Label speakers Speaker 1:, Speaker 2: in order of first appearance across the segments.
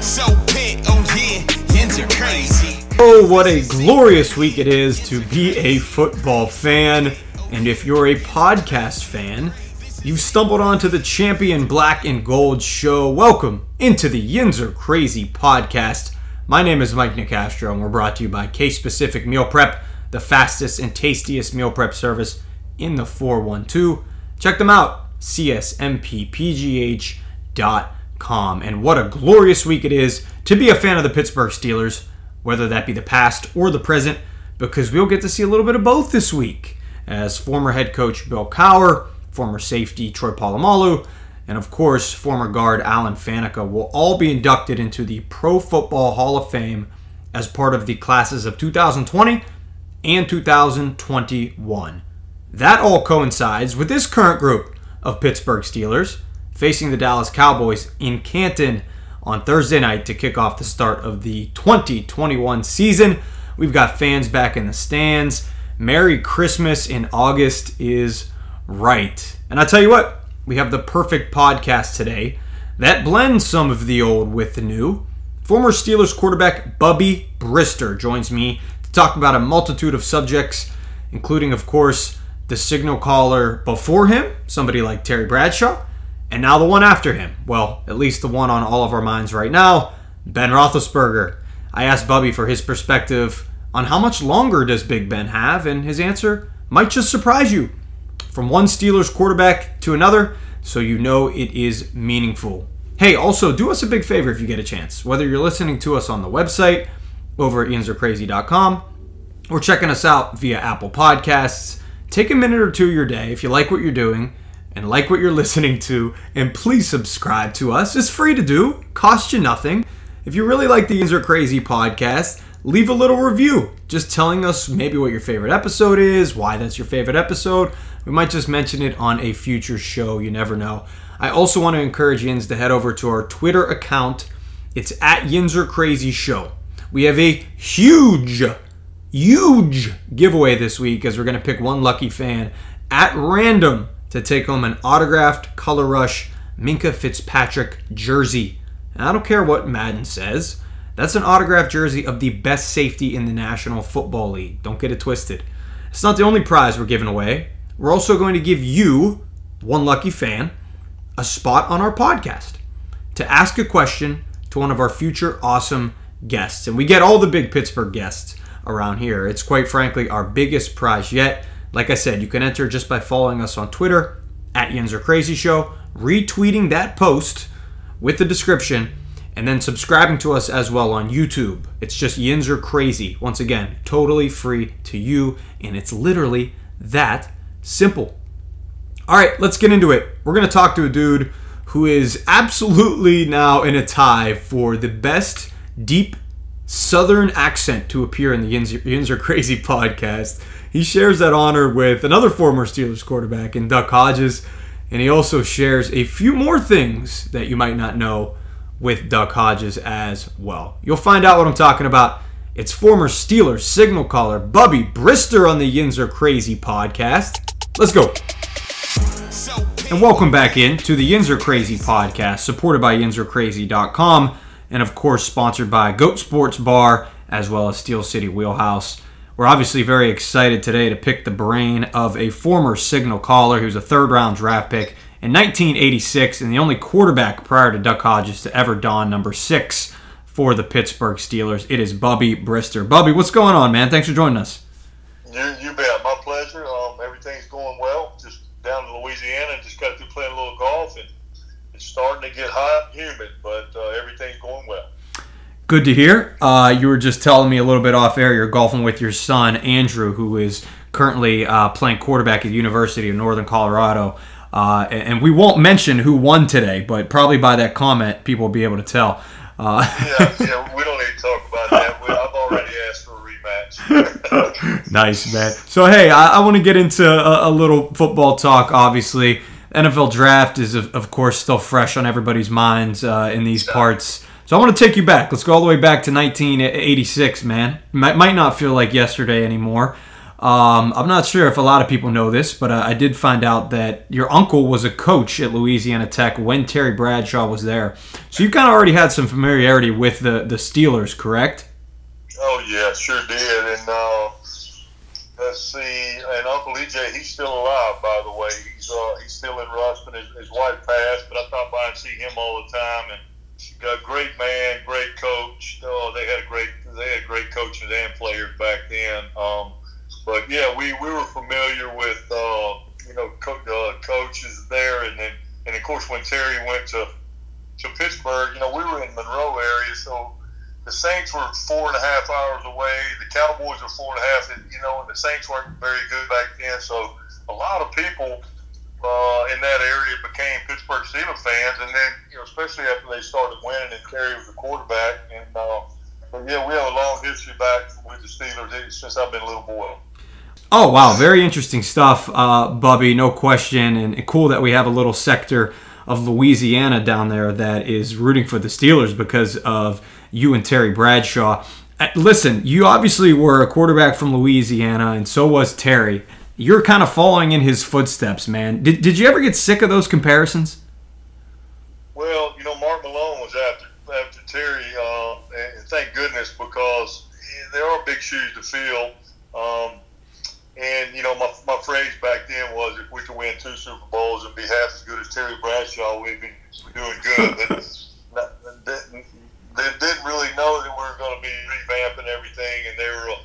Speaker 1: So pit, oh yeah, yinz are crazy.
Speaker 2: Oh, what a glorious week it is to be a football fan. And if you're a podcast fan, you've stumbled onto the Champion Black and Gold show. Welcome into the Yinz Are Crazy podcast. My name is Mike Nicastro, and we're brought to you by Case-Specific Meal Prep, the fastest and tastiest meal prep service in the 412. Check them out, csmppgh.com. And what a glorious week it is to be a fan of the Pittsburgh Steelers, whether that be the past or the present, because we'll get to see a little bit of both this week, as former head coach Bill Cowher, former safety Troy Polamalu, and of course former guard Alan Faneca will all be inducted into the Pro Football Hall of Fame as part of the classes of 2020 and 2021. That all coincides with this current group of Pittsburgh Steelers facing the Dallas Cowboys in Canton on Thursday night to kick off the start of the 2021 season. We've got fans back in the stands. Merry Christmas in August is right. And I tell you what, we have the perfect podcast today that blends some of the old with the new. Former Steelers quarterback Bubby Brister joins me to talk about a multitude of subjects, including, of course, the signal caller before him, somebody like Terry Bradshaw, and now the one after him. Well, at least the one on all of our minds right now, Ben Roethlisberger. I asked Bubby for his perspective on how much longer does Big Ben have, and his answer might just surprise you. From one Steelers quarterback to another, so you know it is meaningful. Hey, also, do us a big favor if you get a chance. Whether you're listening to us on the website, over at yinzarcrazy.com, or checking us out via Apple Podcasts, take a minute or two of your day if you like what you're doing and like what you're listening to, and please subscribe to us. It's free to do, costs you nothing. If you really like the Yinz Are Crazy podcast, leave a little review, just telling us maybe what your favorite episode is, why that's your favorite episode. We might just mention it on a future show. You never know. I also want to encourage Yinz to head over to our Twitter account. It's at Yinz Are Crazy Show. We have a huge giveaway this week, as we're going to pick one lucky fan at random to take home an autographed Color Rush Minkah Fitzpatrick jersey. And I don't care what Madden says. That's an autographed jersey of the best safety in the National Football League. Don't get it twisted. It's not the only prize we're giving away. We're also going to give you, one lucky fan, a spot on our podcast to ask a question to one of our future awesome guests. And we get all the big Pittsburgh guests around here. It's quite frankly our biggest prize yet. Like I said, you can enter just by following us on Twitter at Yinz Are Crazy Show, retweeting that post with the description, and then subscribing to us as well on YouTube. It's just Yinz Are Crazy. Once again, totally free to you, and it's literally that simple. All right, let's get into it. We're going to talk to a dude who is absolutely now in a tie for the best deep Southern accent to appear in the Yinz Are Crazy podcast. He shares that honor with another former Steelers quarterback in Duck Hodges, and he also shares a few more things that you might not know with Duck Hodges as well. You'll find out what I'm talking about. It's former Steelers signal caller Bubby Brister on the Yinz Are Crazy podcast. Let's go. And welcome back in to the Yinz Are Crazy podcast, supported by yinzarcrazy.com, and of course sponsored by Goat Sports Bar as well as Steel City Wheelhouse. We're obviously very excited today to pick the brain of a former signal caller who's a third-round draft pick in 1986 and the only quarterback prior to Duck Hodges to ever don number 6 for the Pittsburgh Steelers. It is Bubby Brister. Bubby, what's going on, man? Thanks for joining us.
Speaker 3: You bet. My pleasure. Everything's going well. Just down in Louisiana and just got through playing a little golf, and it's starting to get hot and humid, but everything's going well.
Speaker 2: Good to hear. You were just telling me a little bit off air you're golfing with your son, Andrew, who is currently playing quarterback at the University of Northern Colorado. And we won't mention who won today, but probably by that comment, people will be able to tell.
Speaker 3: Yeah, we don't need to talk about that. I've already asked for a rematch.
Speaker 2: Nice, man. So, hey, I want to get into a little football talk, obviously. NFL draft is, of course, still fresh on everybody's minds in these parts. So I want to take you back. Let's go all the way back to 1986, man. Might not feel like yesterday anymore. I'm not sure if a lot of people know this, but I did find out that your uncle was a coach at Louisiana Tech when Terry Bradshaw was there. So you kind of already had some familiarity with the Steelers, correct?
Speaker 3: Oh, yeah, sure did. And let's see, and Uncle EJ, he's still alive, by the way. He's still in Ruston. His wife passed, but I stop by and see him all the time. And a great man, great coach. They had great coaches and players back then. But yeah, we were familiar with coaches there, and of course when Terry went to Pittsburgh, we were in Monroe area, so the Saints were 4.5 hours away. The Cowboys were 4.5, and the Saints weren't very good back then. So a lot of people in that area became Pittsburgh Steelers fans, and then especially after they started winning and Terry was the quarterback. And but yeah, we have a long history back with the Steelers since I've been a little boy.
Speaker 2: Oh, wow. Very interesting stuff, Bubby, no question. And cool that we have a little sector of Louisiana down there that is rooting for the Steelers because of you and Terry Bradshaw. Listen, you obviously were a quarterback from Louisiana, and so was Terry. You're kind of following in his footsteps, man. Did you ever get sick of those comparisons?
Speaker 3: Well, Mark Malone was after Terry, and thank goodness, because there are big shoes to fill. And, my phrase back then was, if we could win 2 Super Bowls and be half as good as Terry Bradshaw, we'd be doing good. But they didn't really know that we were going to be revamping everything, and they were,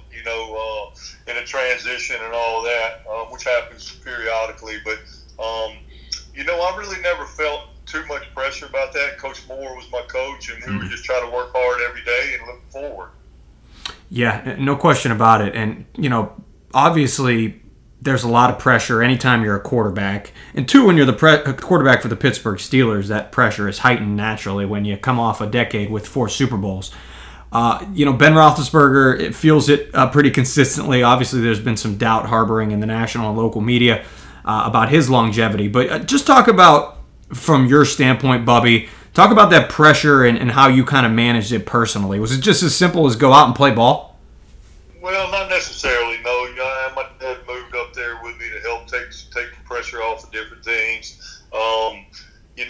Speaker 3: in a transition and all that, which happens periodically. But, I really never felt too much pressure about that. Coach Moore was my coach, and we were just trying to work hard every day and look forward. Yeah,
Speaker 2: no question about it. And, obviously, there's a lot of pressure anytime you're a quarterback. And two, when you're the quarterback for the Pittsburgh Steelers, that pressure is heightened naturally when you come off a decade with 4 Super Bowls. Ben Roethlisberger, it feels it pretty consistently. Obviously, there's been some doubt harboring in the national and local media about his longevity. But just talk about, from your standpoint, Bubby, talk about that pressure and how you kind of managed it personally. Was it just as simple as go out and play ball?
Speaker 3: Well, not necessarily, no. My dad moved up there with me to help take the pressure off of different things. In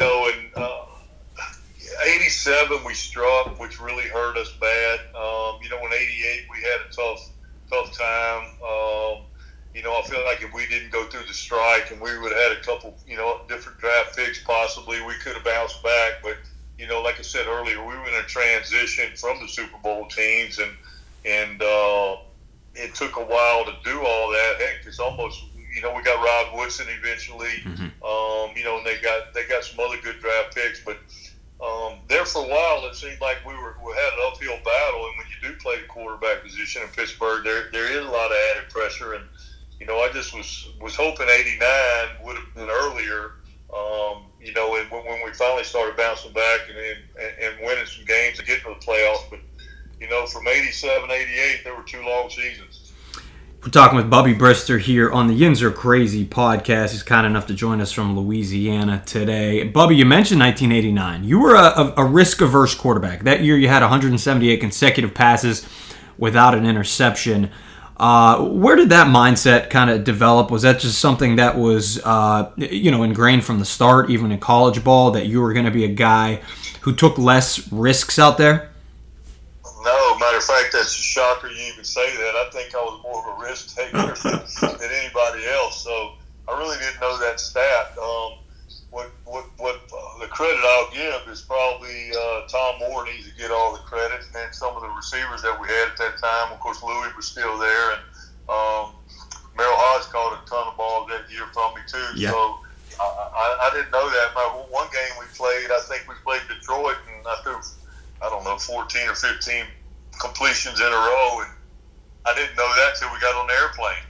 Speaker 3: 87 we struck, which really hurt us bad. In 88 we had a tough time. I feel like if we didn't go through the strike and we would have had a couple, different draft picks possibly, we could have bounced back. But, like I said earlier, we were in a transition from the Super Bowl teams, and it took a while to do all that. Heck, it's almost, we got Rod Woodson eventually, and they got some other good draft picks, but there for a while it seemed like we had an uphill battle. And when you do play the quarterback position in Pittsburgh, there is a lot of added pressure. And I just was hoping 89 would have been earlier. And when we finally started bouncing back and winning some games and getting to the playoffs, but from 87, 88, there were 2 long seasons.
Speaker 2: We're talking with Bubby Brister here on the Yinz Are Crazy podcast. He's kind enough to join us from Louisiana today. Bubby, you mentioned 1989. You were a risk-averse quarterback. That year you had 178 consecutive passes without an interception. Where did that mindset kind of develop? Was that just something that was, ingrained from the start, even in college ball, that you were going to be a guy who took less risks out there?
Speaker 3: No, matter of fact, that's a shocker you even say that. I think I was more of a risk taker than anybody else. So I really didn't know that stat. What the credit I'll give is probably Tom Moore needs to get all the credit, and then some of the receivers that we had at that time. Of course, Louis was still there, and Merrill Hodge caught a ton of balls that year from me too. Yeah. So I didn't know that. One game we played, I think we played Detroit, and I threw 14 or 15 completions in a row, and I didn't know that till we got on the airplane.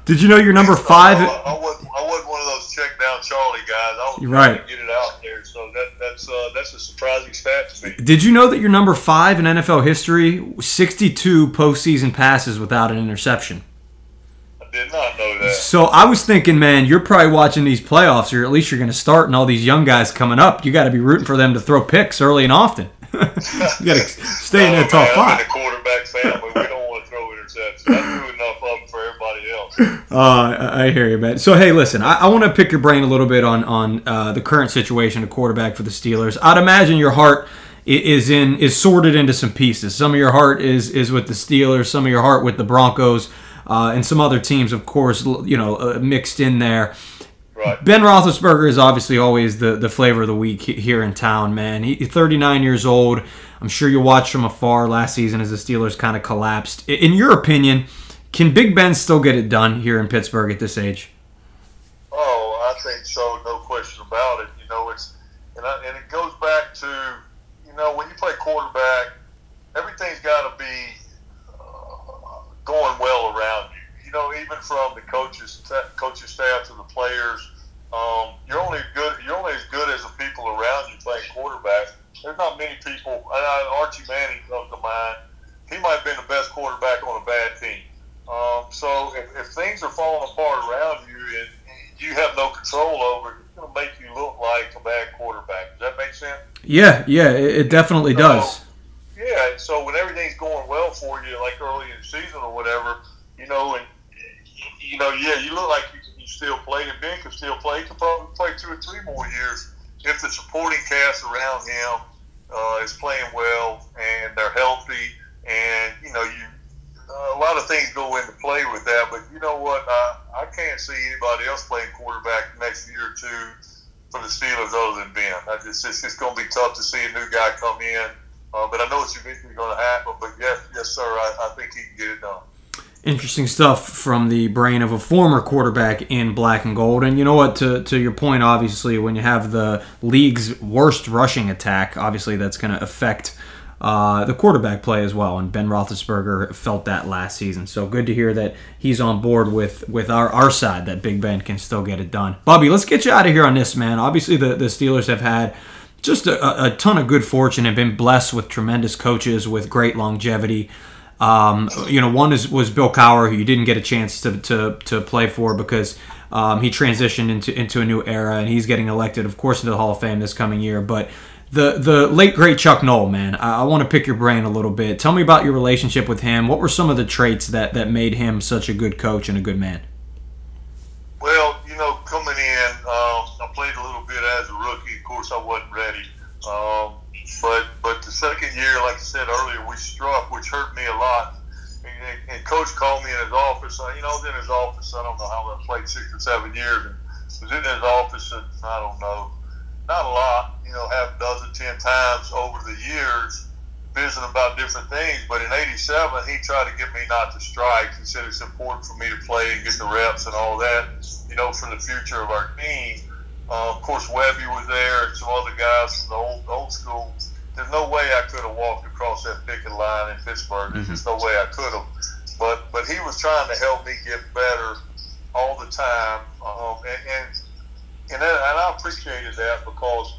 Speaker 2: Did you know you're number 5?
Speaker 3: I wasn't one of those check down Charlie guys. I was
Speaker 2: trying
Speaker 3: to get it out there, so that's a surprising stat to me.
Speaker 2: Did you know that you're number 5 in NFL history, 62 postseason passes without an interception?
Speaker 3: I did not know that.
Speaker 2: So I was thinking, man, you're probably watching these playoffs, or at least you're going to start, and all these young guys coming up, you got to be rooting for them to throw picks early and often. You got to stay in that top 5.
Speaker 3: I'm in a quarterback family. We don't want to throw interceptions. I threw enough of them
Speaker 2: I hear you, man. So, hey, listen, I want to pick your brain a little bit on the current situation of quarterback for the Steelers. I'd imagine your heart is sorted into some pieces. Some of your heart is with the Steelers, some of your heart with the Broncos, and some other teams, of course, mixed in there.
Speaker 3: Right.
Speaker 2: Ben Roethlisberger is obviously always the flavor of the week here in town, man. He's 39 years old. I'm sure you watched from afar last season as the Steelers kind of collapsed. In your opinion, can Big Ben still get it done here in Pittsburgh at this age?
Speaker 3: Oh, I think so, no question about it. And it goes back to, when you play quarterback, everything's got to be going well around you. Even from the coaching staff to the players, you're only as good as the people around you playing quarterback. There's not many people. Archie Manning comes to mind. He might have been the best quarterback on a bad team. So if things are falling apart around you and you have no control over it, it's going to make you look like a bad quarterback. Does that make sense?
Speaker 2: Yeah, it definitely does.
Speaker 3: Yeah, so when everything's going well for you, like early in the season or whatever, you look like you can still play, and Ben can still play. He can probably play 2 or 3 more years if the supporting cast around him is playing well and they're healthy, and a lot of things go into play with that. But you know what? I can't see anybody else playing quarterback next year or two for the Steelers other than Ben. It's just going to be tough to see a new guy come in. But I know it's eventually going to happen. But yes, sir, I think he can get it done.
Speaker 2: Interesting stuff from the brain of a former quarterback in black and gold. And you know what, to your point, obviously, when you have the league's worst rushing attack, obviously that's going to affect the quarterback play as well. And Ben Roethlisberger felt that last season. So good to hear that he's on board with our side, that Big Ben can still get it done. Bubby, let's get you out of here on this, man. Obviously, the Steelers have had just a ton of good fortune and been blessed with tremendous coaches with great longevity. One was Bill Cowher, who you didn't get a chance to play for because he transitioned into a new era, and he's getting elected, of course, into the Hall of Fame this coming year. But the late great Chuck Noll, man, I want to pick your brain a little bit. Tell me about your relationship with him. What were some of the traits that made him such a good coach and a good man?
Speaker 3: Well, coming in, I played a little bit as a rookie. Of course, I wasn't ready. But the second year, like I said earlier, we struck, which hurt me a lot. And Coach called me in his office. I was in his office. I don't know how I played 6 or 7 years. And was in his office, and I don't know, not a lot. Half a dozen, 10 times over the years, visiting about different things. But in '87, he tried to get me not to strike. He said it's important for me to play and get the reps and all that, for the future of our team. Of course, Webby was there and some other guys from the old school. There's no way I could have walked across that picket line in Pittsburgh. There's just no way I could have. But he was trying to help me get better all the time. And I appreciated that because,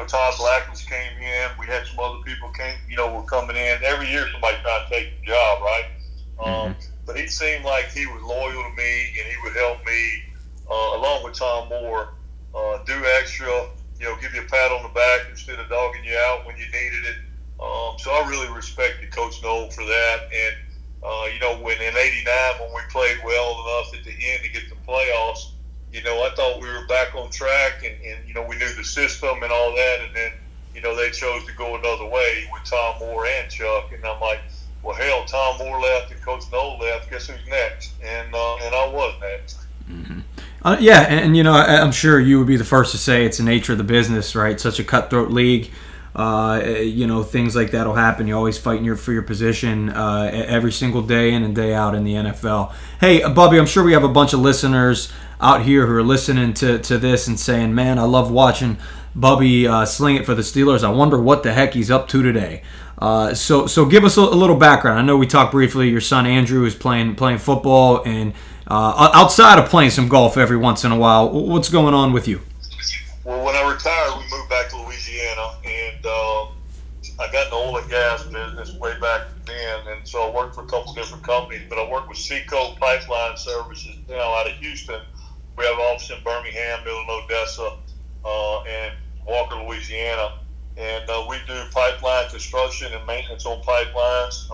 Speaker 3: Todd Blackledge came in. We had some other people were coming in. Every year somebody trying to take the job, right? But he seemed like he was loyal to me, and he would help me, along with Tom Moore, do extra, give you a pat on the back instead of dogging you out when you needed it. So I really respected Coach Noll for that. And, when in '89, when we played well enough at the end to get the playoffs, I thought we were back on track and we knew the system and all that. And then, they chose to go another way with Tom Moore and Chuck. And I'm like, well, hell, Tom Moore left and Coach Noll left. Guess who's next? And I was next. I'm sure you would be the first to say it's the nature of the business, right? Such a cutthroat league. Things like that will happen. You're always fighting for your position every single day in and day out in the NFL. Hey, Bubby, I'm sure we have a bunch of listeners out here who are listening to this and saying, man, I love watching Bubby sling it for the Steelers. I wonder what the heck he's up to today. So give us a little background. I know we talked briefly. Your son Andrew is playing football, and outside of playing some golf every once in a while, what's going on with you? Well, when I retired, we moved back to Louisiana, and I got in the oil and gas business way back then, and so I worked for a couple different companies, but I worked with Seco Pipeline Services now out of Houston. We have an office in Birmingham, Midland, Odessa, and Walker, Louisiana, and we do pipeline construction and maintenance on pipelines.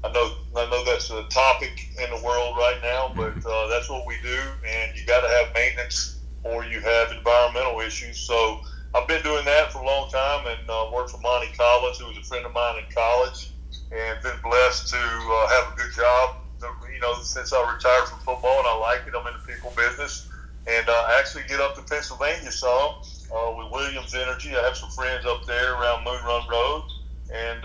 Speaker 3: I know that's a topic in the world right now, but that's what we do, and you got to have maintenance or you have environmental issues. So I've been doing that for a long time, and worked for Monty Collins, who was a friend of mine in college, and been blessed to have a good job. Since I retired from football, and I like it. I'm in the people business, and I actually get up to Pennsylvania some with Williams Energy. I have some friends up there around Moon Run Road, and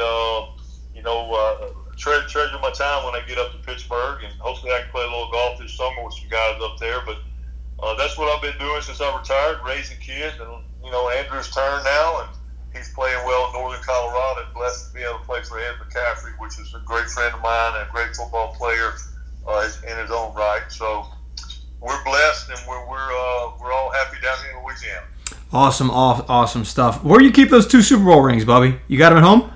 Speaker 3: treasure my time when I get up to Pittsburgh, and hopefully I can play a little golf this summer with some guys up there. But that's what I've been doing since I retired, raising kids. And Andrew's turn now, and he's playing well in Northern Colorado, and blessed to be able to play for Ed McCaffrey, which is a great friend of mine and a great football player in his own right. So we're blessed, and we're all happy down here in Louisiana.
Speaker 2: Awesome stuff. Where do you keep those 2 Super Bowl rings, Bubby? You got them at home?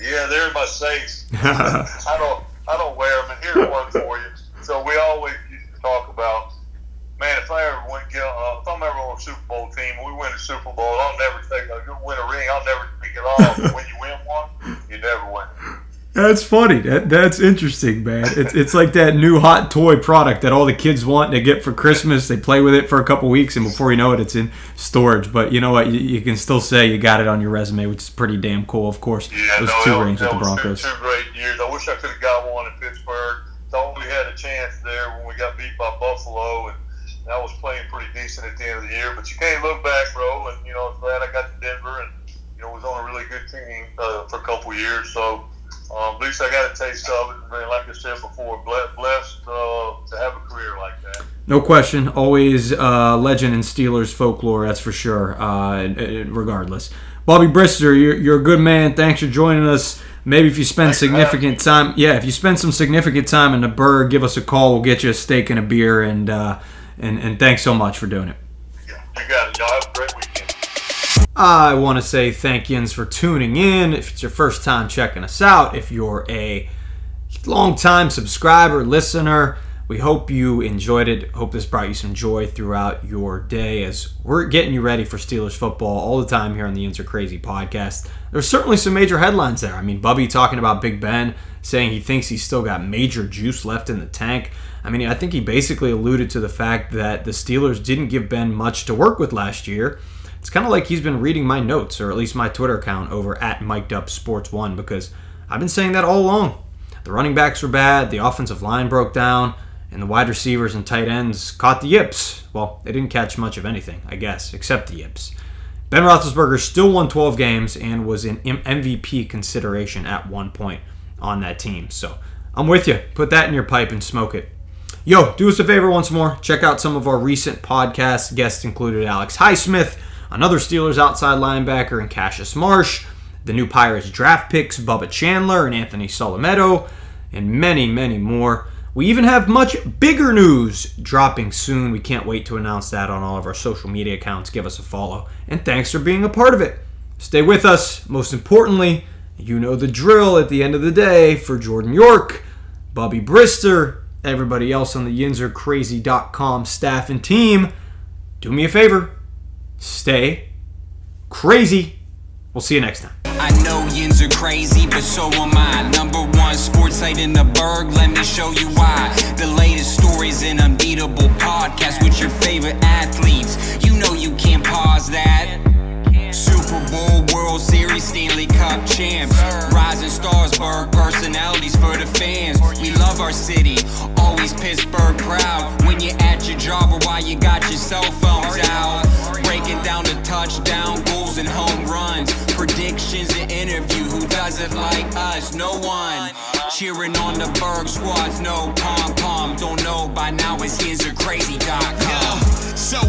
Speaker 3: Yeah, they're in my safe. I don't wear them, and here's one for you. So we always used to talk about, man, if I'm ever on a Super Bowl team, we win a Super Bowl, I'll never win a ring, I'll never take it off. But when you win one, you never win.
Speaker 2: That's funny. That's interesting, man. It's like that new hot toy product that all the kids want. They get for Christmas. They play with it for a couple weeks, and before you know it, it's in storage. But you know what? You can still say you got it on your resume, which is pretty damn cool. Of course, those 2 rings with the Broncos.
Speaker 3: Two great years. I wish I could have got one in Pittsburgh. Thought we had a chance there when we got beat by Buffalo, and I was playing pretty decent at the end of the year. But you can't look back, bro. And I'm glad I got to Denver, and was on a really good team for a couple of years. So. At least I got a taste of it. And like I said before, blessed to have a career like that.
Speaker 2: No question. Always legend in Steelers folklore, that's for sure, regardless. Bubby Brister, you're a good man. Thanks for joining us. Maybe if you spend significant time, if you spend some significant time in the Burgh, give us a call. We'll get you a steak and a beer, and thanks so much for doing it.
Speaker 3: Yeah, you got it. Y'all have a great weekend.
Speaker 2: I want to say thank yous for tuning in. If it's your first time checking us out, if you're a long-time subscriber, listener, we hope you enjoyed it. Hope this brought you some joy throughout your day as we're getting you ready for Steelers football all the time here on the Yinz Are Crazy podcast. There's certainly some major headlines there. I mean, Bubby talking about Big Ben, saying he thinks he's still got major juice left in the tank. I mean, I think he basically alluded to the fact that the Steelers didn't give Ben much to work with last year. It's kind of like he's been reading my notes, or at least my Twitter account over at MikedUpSports1, because I've been saying that all along. The running backs were bad, the offensive line broke down, and the wide receivers and tight ends caught the yips. Well, they didn't catch much of anything, I guess, except the yips. Ben Roethlisberger still won 12 games and was in MVP consideration at one point on that team. So I'm with you. Put that in your pipe and smoke it. Yo, do us a favor once more. Check out some of our recent podcasts. Guests included Alex Highsmith, another Steelers outside linebacker, and Cassius Marsh, the new Pirates draft picks, Bubba Chandler and Anthony Solometto, and many, many more. We even have much bigger news dropping soon. We can't wait to announce that on all of our social media accounts. Give us a follow, and thanks for being a part of it. Stay with us. Most importantly, you know the drill at the end of the day. For Jordan York, Bubby Brister, everybody else on the yinzarcrazy.com staff and team, do me a favor. Stay crazy. We'll see you next time.
Speaker 1: I know yins are crazy, but so am I. #1 sports site in the Burgh, let me show you why. The latest stories and unbeatable podcast with your favorite athletes. You know you can't pause that. Super Bowl, World Series, Stanley Cup champs. Rising stars, Burgh personalities for the fans. We love our city, always Pittsburgh proud. When you're at your job or while you got your cell phones out. Breaking down the touchdown goals and home runs. Predictions and interview, who does it like us? No one. Cheering on the Burgh squads, no pom-pom. Don't know by now it's yinzarcrazy.com.
Speaker 4: So